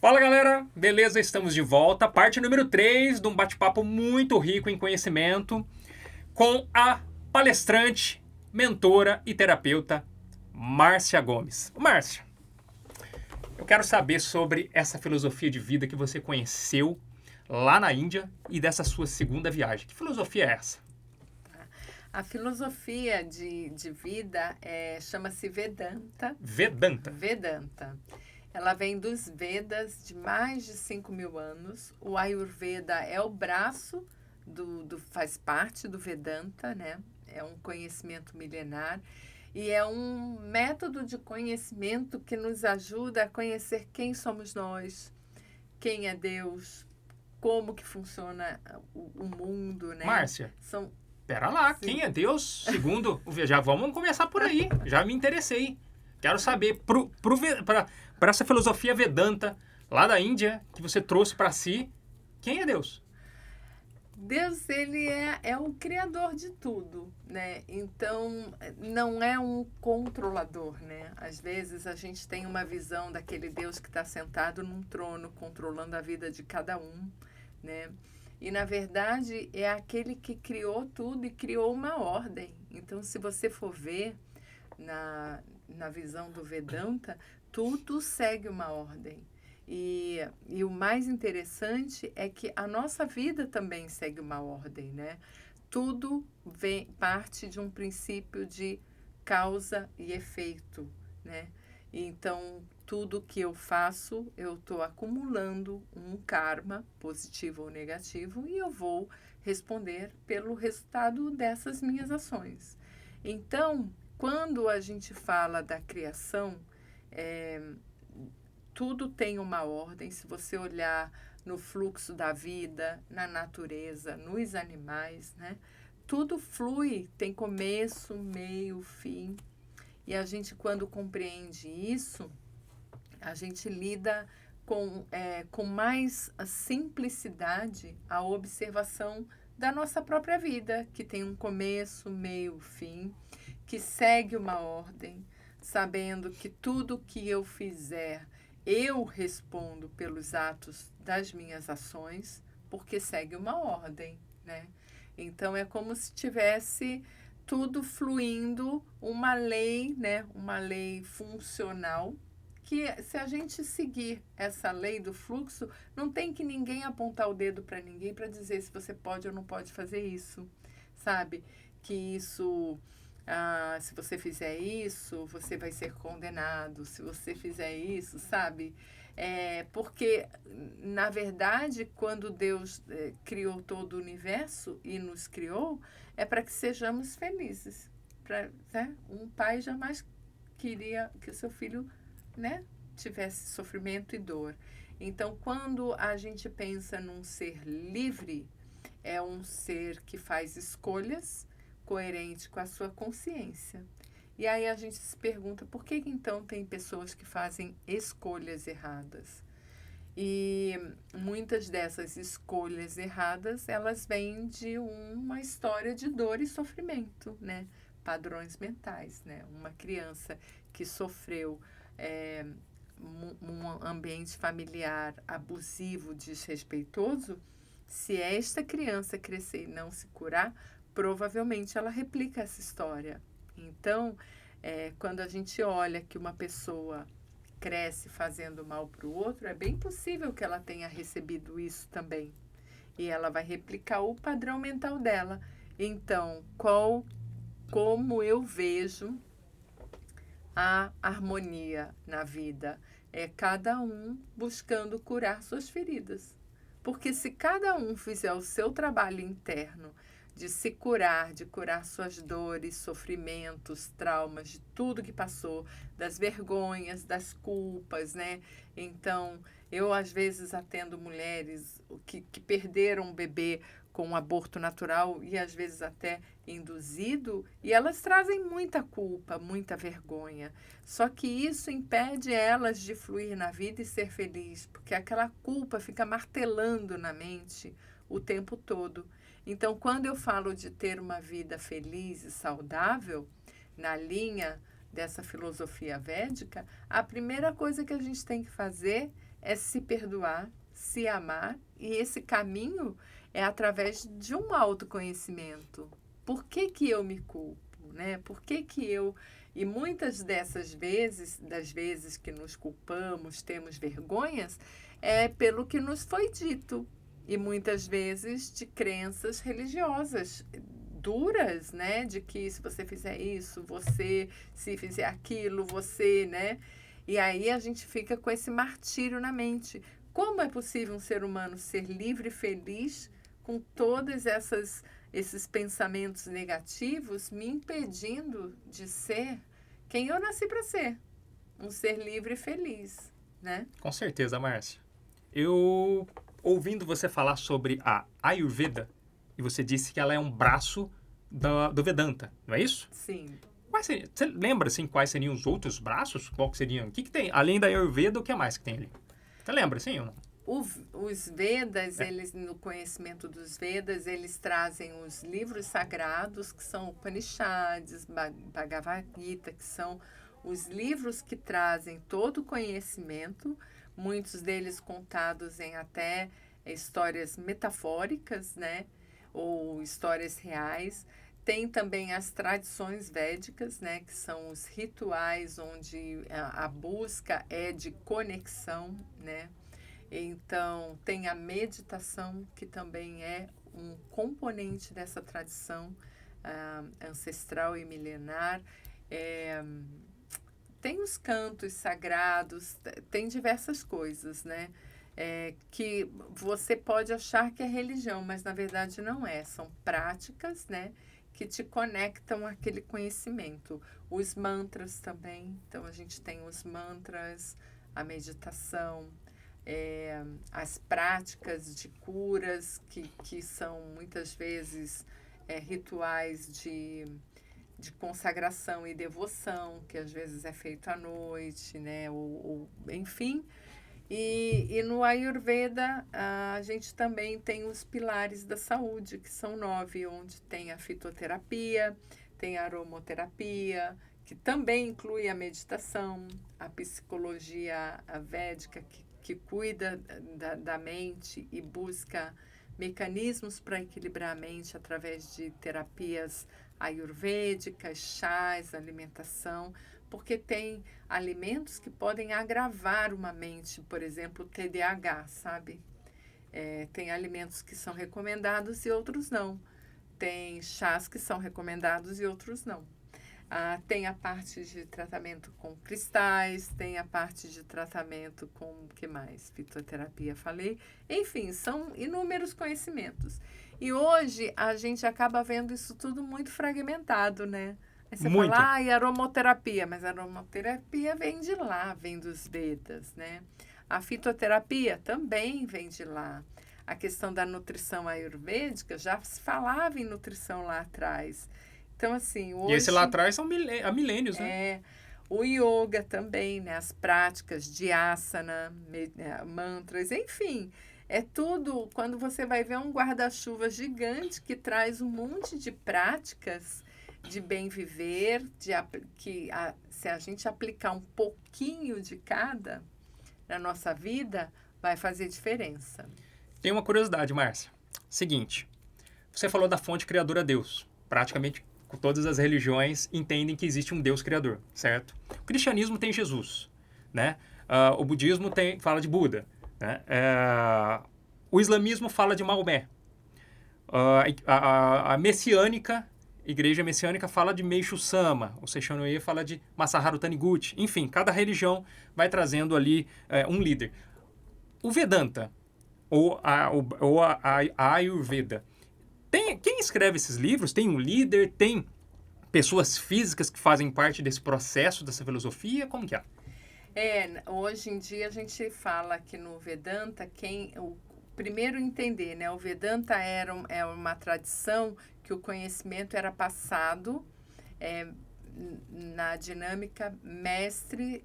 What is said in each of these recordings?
Fala galera, beleza? Estamos de volta. Parte número 3 de um bate-papo muito rico em conhecimento com a palestrante, mentora e terapeuta Márcia Gomes. Márcia, eu quero saber sobre essa filosofia de vida que você conheceu lá na Índia e dessa sua segunda viagem. Que filosofia é essa? A filosofia de vida chama-se Vedanta. Vedanta. Vedanta. Ela vem dos Vedas de mais de 5.000 anos. O Ayurveda é o braço faz parte do Vedanta, né? É um conhecimento milenar e é um método de conhecimento que nos ajuda a conhecer quem somos nós, quem é Deus, como que funciona o mundo, né? Márcia, São pera lá, Sim. quem é Deus segundo o já vamos começar por aí. Já me interessei. Quero saber para essa filosofia Vedanta lá da Índia que você trouxe para si, quem é Deus? Deus, ele é o criador de tudo, né? Então, não é um controlador, né? Às vezes a gente tem uma visão daquele Deus que está sentado num trono, controlando a vida de cada um, né? E, na verdade, é aquele que criou tudo e criou uma ordem. Então, se você for ver na visão do Vedanta, tudo segue uma ordem. E o mais interessante é que a nossa vida também segue uma ordem, né? Tudo parte de um princípio de causa e efeito, né? Então, tudo que eu faço, eu estou acumulando um karma, positivo ou negativo, e eu vou responder pelo resultado dessas minhas ações. Então, quando a gente fala da criação, tudo tem uma ordem. Se você olhar no fluxo da vida, na natureza, nos animais, né? Tudo flui, tem começo, meio, fim. E a gente, quando compreende isso, a gente lida com mais simplicidade a observação da nossa própria vida, que tem um começo, meio, fim, que segue uma ordem, sabendo que tudo que eu fizer, eu respondo pelos atos das minhas ações, porque segue uma ordem, né? Então é como se tivesse tudo fluindo, uma lei, né? Uma lei funcional, que se a gente seguir essa lei do fluxo, não tem que ninguém apontar o dedo para ninguém para dizer se você pode ou não pode fazer isso, sabe? Que isso, se você fizer isso, você vai ser condenado. Se você fizer isso, sabe? Porque, na verdade, quando Deus criou todo o universo e nos criou, é para que sejamos felizes. Né? Um pai jamais queria que o seu filho, né, tivesse sofrimento e dor. Então, quando a gente pensa num ser livre, é um ser que faz escolhas coerentes com a sua consciência. E aí a gente se pergunta por que então tem pessoas que fazem escolhas erradas? E muitas dessas escolhas erradas, elas vêm de uma história de dor e sofrimento, né? Padrões mentais, né? Uma criança que sofreu um ambiente familiar abusivo, desrespeitoso, se esta criança crescer e não se curar, provavelmente ela replica essa história. Então, quando a gente olha que uma pessoa cresce fazendo mal para o outro, é bem possível que ela tenha recebido isso também. E ela vai replicar o padrão mental dela. Então, como eu vejo a harmonia na vida? É cada um buscando curar suas feridas. Porque se cada um fizer o seu trabalho interno de se curar, de curar suas dores, sofrimentos, traumas, de tudo que passou, das vergonhas, das culpas, né? Então, eu às vezes atendo mulheres que perderam um bebê com um aborto natural e às vezes até induzido, e elas trazem muita culpa, muita vergonha. Só que isso impede elas de fluir na vida e ser feliz, porque aquela culpa fica martelando na mente o tempo todo. Então, quando eu falo de ter uma vida feliz e saudável, na linha dessa filosofia védica, a primeira coisa que a gente tem que fazer é se perdoar, se amar, e esse caminho é através de um autoconhecimento. Por que que eu me culpo, né? Por que que eu... E muitas dessas vezes, das vezes que nos culpamos, temos vergonhas, é pelo que nos foi dito. E muitas vezes de crenças religiosas duras, né? De que se você fizer isso, você, se fizer aquilo, você, né? E aí a gente fica com esse martírio na mente. Como é possível um ser humano ser livre e feliz com todas esses pensamentos negativos me impedindo de ser quem eu nasci para ser? Um ser livre e feliz, né? Com certeza, Márcia. Eu, ouvindo você falar sobre a Ayurveda, e você disse que ela é um braço do Vedanta, não é isso? Sim. Você lembra, assim, quais seriam os outros braços? Qual que seriam? O que tem? Além da Ayurveda, o que mais que tem ali? Você lembra, sim ou não? Os Vedas, eles, no conhecimento dos Vedas, eles trazem os livros sagrados, que são Upanishads, Bhagavad Gita, que são os livros que trazem todo o conhecimento, muitos deles contados em até histórias metafóricas, né? Ou histórias reais. Tem também as tradições védicas, né? Que são os rituais onde a busca é de conexão, né? Então, tem a meditação, que também é um componente dessa tradição ancestral e milenar. Tem os cantos sagrados, tem diversas coisas, né? Que você pode achar que é religião, mas na verdade não é. São práticas, né? Que te conectam àquele conhecimento. Os mantras também. Então, a gente tem os mantras, a meditação, as práticas de curas, que são muitas vezes rituais de consagração e devoção, que às vezes é feito à noite, né? Enfim. E no Ayurveda, a gente também tem os pilares da saúde, que são 9, onde tem a fitoterapia, tem a aromoterapia, que também inclui a meditação, a psicologia védica, que cuida da mente e busca mecanismos para equilibrar a mente através de terapias ayurvédicas, chás, alimentação, porque tem alimentos que podem agravar uma mente, por exemplo, TDAH, sabe? Tem alimentos que são recomendados e outros não. Tem chás que são recomendados e outros não. Tem a parte de tratamento com cristais, tem a parte de tratamento com, o que mais? Fitoterapia, falei. Enfim, são inúmeros conhecimentos. E hoje a gente acaba vendo isso tudo muito fragmentado, né? Aí você Muito. fala, e aromoterapia, mas a aromoterapia vem de lá, vem dos Vedas, né? A fitoterapia também vem de lá. A questão da nutrição ayurvédica, já se falava em nutrição lá atrás. Então, assim, hoje... E esse lá atrás são há milênios, né? O yoga também, né? As práticas de asana, mantras, enfim. É tudo, quando você vai ver um guarda-chuva gigante que traz um monte de práticas de bem viver, se a gente aplicar um pouquinho de cada na nossa vida, vai fazer diferença. Tem uma curiosidade, Márcia. Seguinte, você falou da fonte criadora Deus. Praticamente todas as religiões entendem que existe um Deus criador, certo? O cristianismo tem Jesus, né? O budismo fala de Buda, né? O islamismo fala de Maomé. A messiânica, igreja messiânica, fala de Meishu Sama. O Seishonoye fala de Masaharu Taniguchi. Enfim, cada religião vai trazendo ali um líder. O Vedanta, ou a Ayurveda, quem escreve esses livros tem um líder, tem pessoas físicas que fazem parte desse processo, dessa filosofia? Como que é? Hoje em dia a gente fala que no Vedanta, primeiro entender, né? O Vedanta é uma tradição que o conhecimento era passado na dinâmica mestre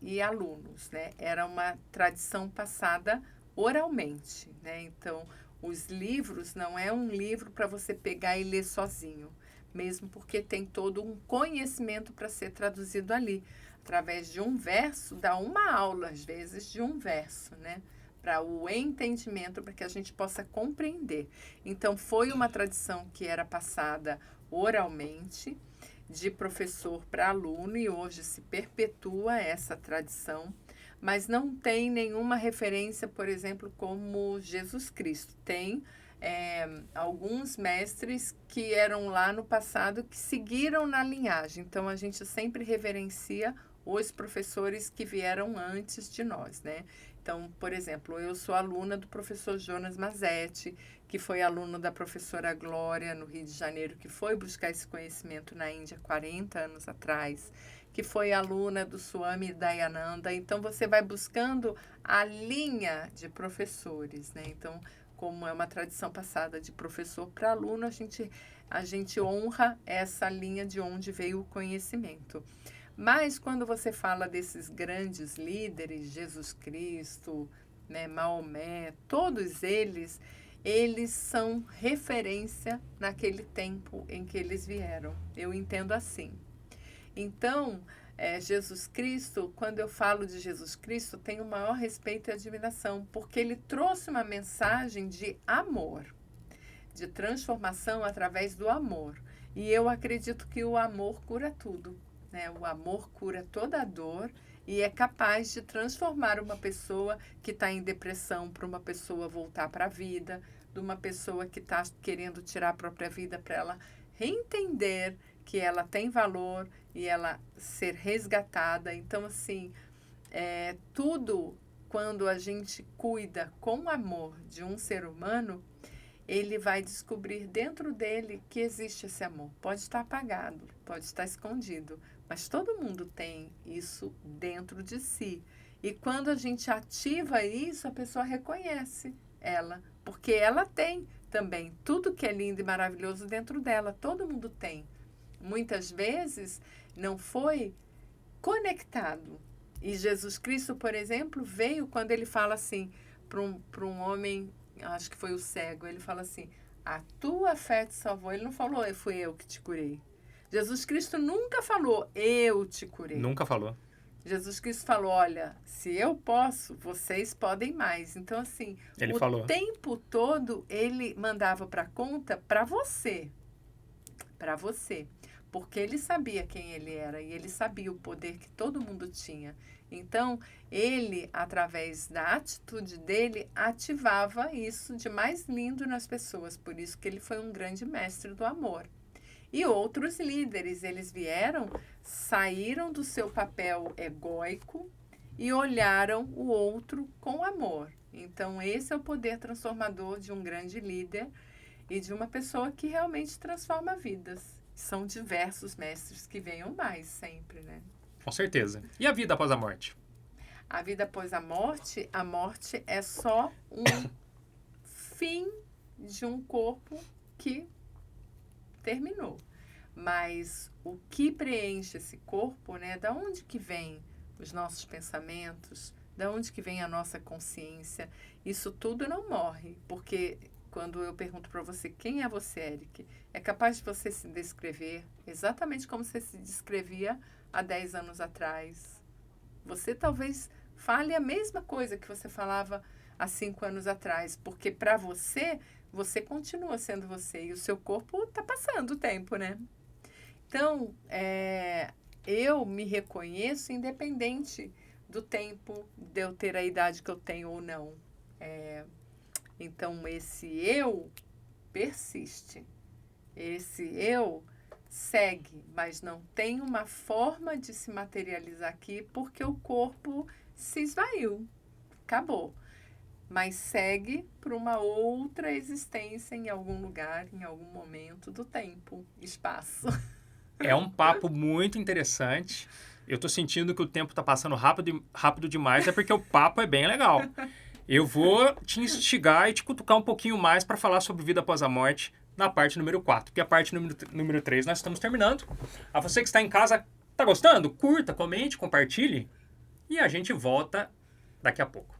e alunos, né? Era uma tradição passada oralmente, né? Então, os livros não é um livro para você pegar e ler sozinho, mesmo porque tem todo um conhecimento para ser traduzido ali. através de um verso, dá uma aula, às vezes, de um verso, né? Para o entendimento, para que a gente possa compreender. Então, foi uma tradição que era passada oralmente, de professor para aluno, e hoje se perpetua essa tradição, mas não tem nenhuma referência, por exemplo, como Jesus Cristo. Tem alguns mestres que eram lá no passado que seguiram na linhagem. Então, a gente sempre reverencia os professores que vieram antes de nós, né? Então, por exemplo, eu sou aluna do professor Jonas Mazetti, que foi aluno da professora Glória, no Rio de Janeiro, que foi buscar esse conhecimento na Índia 40 anos atrás, que foi aluna do Swami Dayananda. Então, você vai buscando a linha de professores, né? Então, como é uma tradição passada de professor para aluno, a gente honra essa linha de onde veio o conhecimento. Mas quando você fala desses grandes líderes, Jesus Cristo, né, Maomé, todos eles são referência naquele tempo em que eles vieram. Eu entendo assim. Então, Jesus Cristo, quando eu falo de Jesus Cristo, tenho o maior respeito e admiração, porque ele trouxe uma mensagem de amor, de transformação através do amor. E eu acredito que o amor cura tudo, né? O amor cura toda a dor e é capaz de transformar uma pessoa que está em depressão para uma pessoa voltar para a vida, de uma pessoa que está querendo tirar a própria vida para ela reentender que ela tem valor e ela ser resgatada. Então, assim, tudo quando a gente cuida com amor de um ser humano, ele vai descobrir dentro dele que existe esse amor. Pode estar apagado, pode estar escondido, mas todo mundo tem isso dentro de si. E quando a gente ativa isso, a pessoa reconhece ela, porque ela tem também tudo que é lindo e maravilhoso dentro dela. Todo mundo tem. Muitas vezes não foi conectado. E Jesus Cristo, por exemplo, veio quando ele fala assim para um homem, acho que foi o cego, ele fala assim, a tua fé te salvou. Ele não falou, fui eu que te curei. Jesus Cristo nunca falou, eu te curei. Nunca falou. Jesus Cristo falou, olha, se eu posso, vocês podem mais. Então, assim, Ele o falou. tempo todo ele mandava para conta para você. Para você. Porque ele sabia quem ele era e ele sabia o poder que todo mundo tinha. Então, ele, através da atitude dele, ativava isso de mais lindo nas pessoas. Por isso que ele foi um grande mestre do amor. E outros líderes, eles vieram, saíram do seu papel egóico e olharam o outro com amor. Então, esse é o poder transformador de um grande líder e de uma pessoa que realmente transforma vidas. São diversos mestres que venham mais sempre, né? Com certeza. E a vida após a morte? A vida após a morte é só um fim de um corpo que terminou. Mas o que preenche esse corpo, né? Da onde que vem os nossos pensamentos? Da onde que vem a nossa consciência? Isso tudo não morre, porque quando eu pergunto para você, quem é você, Eric? É capaz de você se descrever exatamente como você se descrevia há 10 anos atrás. Você talvez fale a mesma coisa que você falava há 5 anos atrás, porque para você, você continua sendo você e o seu corpo está passando o tempo, né? Então, eu me reconheço independente do tempo de eu ter a idade que eu tenho ou não. Então, esse eu persiste. Esse eu segue, mas não tem uma forma de se materializar aqui porque o corpo se esvaiu. Acabou. Mas segue para uma outra existência em algum lugar, em algum momento do tempo, espaço. É um papo muito interessante. Eu tô sentindo que o tempo tá passando rápido demais, é porque o papo é bem legal. Eu vou te instigar e te cutucar um pouquinho mais para falar sobre vida após a morte na parte número 4, porque a parte número 3 nós estamos terminando. A você que está em casa, tá gostando? Curta, comente, compartilhe e a gente volta daqui a pouco.